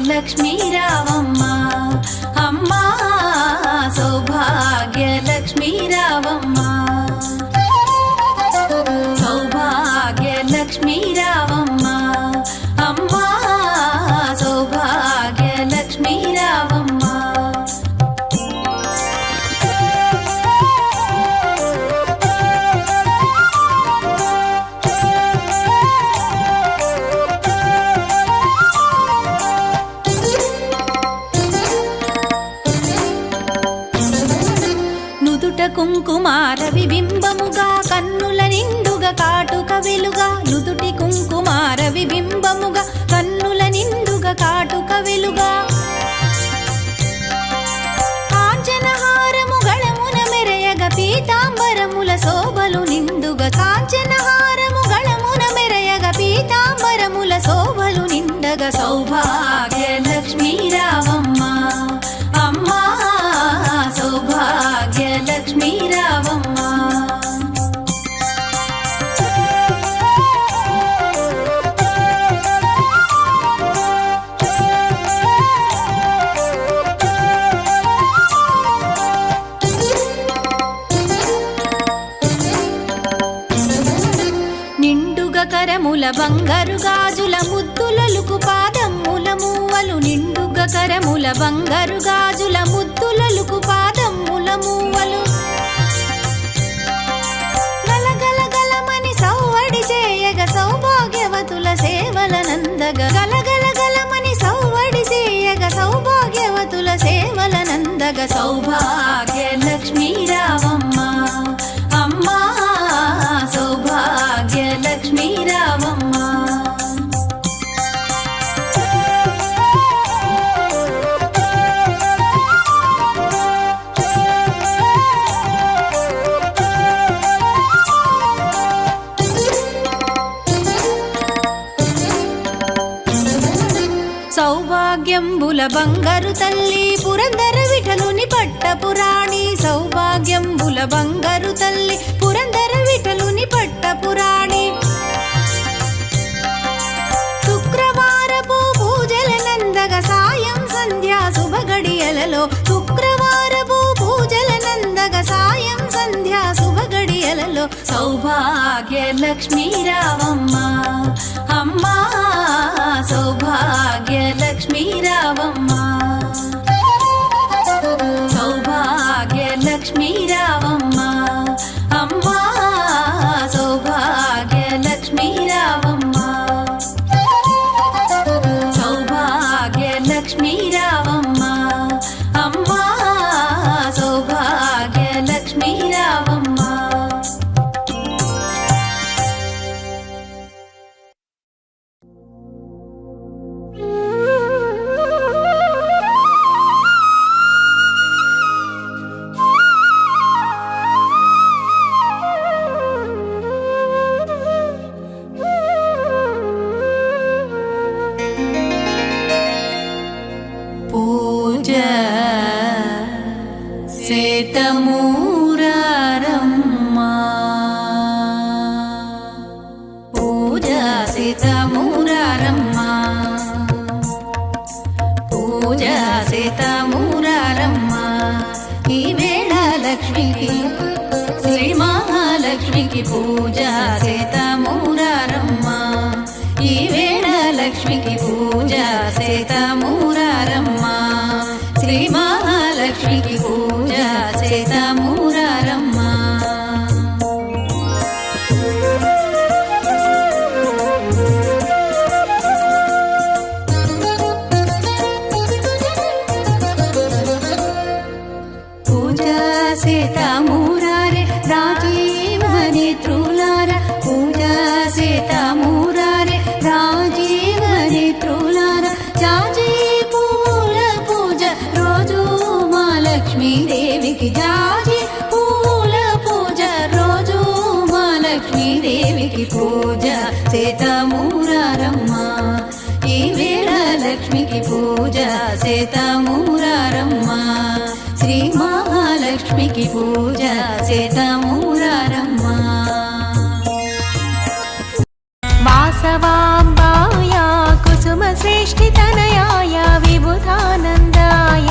లక్ష్మీ రావమ్మ అమ్మా సౌభాగ్య లక్ష్మీ రావమ్మ సౌభాగ్య లక్ష్మీ రావమ్మ అమ్మా సౌభాగ్య లక్ష్మీ రావమ్మ కుంకుమార విబింబముగా కన్నుల నిండుగా కాటుక వెలుగా నుదుటి కుంకుమార విబింబముగా కన్నుల నిండుగా కాటుక వెలుగా కాంచనహారము గళమున మెరయగ పీతాంబరముల శోభలు నిండుగా కాంచనహారము గళమున మెరయగ పీతాంబరముల శోభలు నిండగా సౌభాగ్య లక్ష్మీ రావమ్మ అమ్మా సౌభాగ్య లక్ష్మీ రావమ్మ నిండుగా కరముల బంగారు గాజుల ముద్దులలుకు పాదమ్ముల మూవలు నిండుగా కరముల బంగారు గాజుల ముద్దులలుకు పాదమ్ముల మూవలు గలగల గలమని సౌవడి చేయగ సౌభాగ్యవతుల సేవల నందగ గలగల గలమని సౌవడి చేయగ సౌభాగ్యవతుల సేవల నందగ సౌభాగ్య లక్ష్మీ రావమ్మ అమ్మా సౌభాగ్య లక్ష్మీ రావమ్మ సౌభాగ్యంబుల బంగారు తల్లి పురందర విఠలుని పట్టపురాణి సౌభాగ్యంబుల బంగారు తల్లి పురందర విఠలుని పట్టపురాణి శుక్రవారపు పూజల నందగ సాయం సంధ్యా శుభగడియలలో శుక్రవారపు పూజల నందగ సాయం సంధ్యా శుభగడియలలో సౌభాగ్య లక్ష్మీ రావమ్మ అమ్మా సౌభాగ్య లక్ష్మీ రావమ్మ సౌభాగ్య లక్ష్మీ రావమ్మ అమ్మా సౌభాగ్య లక్ష్మీ రావమ్మ సౌభాగ్య లక్ష్మీ రావమ్మ అమ్మా సౌభాగ్య లక్ష్మీ రావమ్మ శ్రీ మహాలక్ష్మికి పూజ సీతామూరారమ్మ ఈ వేళ లక్ష్మికి పూజ సీతామూరారమ్మ శ్రీ మహాలక్ష్మికి పూజ సీతామూరారమ్మ సీతామూరారే రాజీవని త్రులార పూజా సీతామూరారే రాజీవని త్రులార జాజీ పూల పూజ రోజు మా లక్ష్మీదేవికి జాజీ పూల పూజ రోజు మా లక్ష్మీదేవికి పూజ సీతామూరారమ్మ ఈ లక్ష్మికి పూజ చేతమూరారమ్మ శ్రీ మహాలక్ష్మికి పూజ చేతమూరారమ్మ వాసవాంబాయ కుసుమశ్రేష్ఠితనయాయ విబుధానందాయ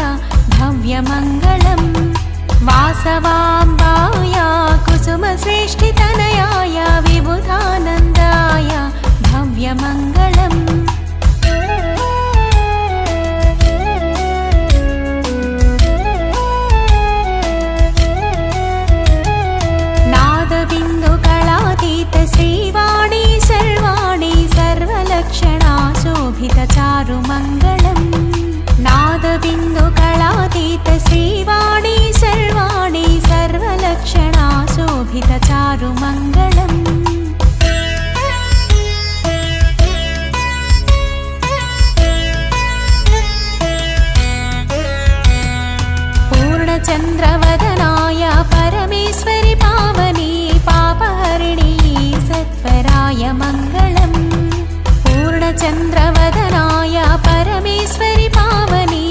భవ్యమంగళం వాసవాంబాయ కుసుమశ్రేష్ఠితనయాయ విబుధానందాయ భవ్యమంగళం నాదబిందుకళాతీత శ్రీవాణి సర్వాణి సర్వలక్షణా శోభిత చారుమంగళం నాదబిందుకళాతీత శ్రీవాణి సర్వాణి సర్వలక్షణా శోభిత చారుమంగళం పూర్ణచంద్రవదనాయ పరమేశ్వరి పావని పాపహరిణి సత్వరాయ మంగళం పూర్ణచంద్రవదనాయ పరమేశ్వరి పావని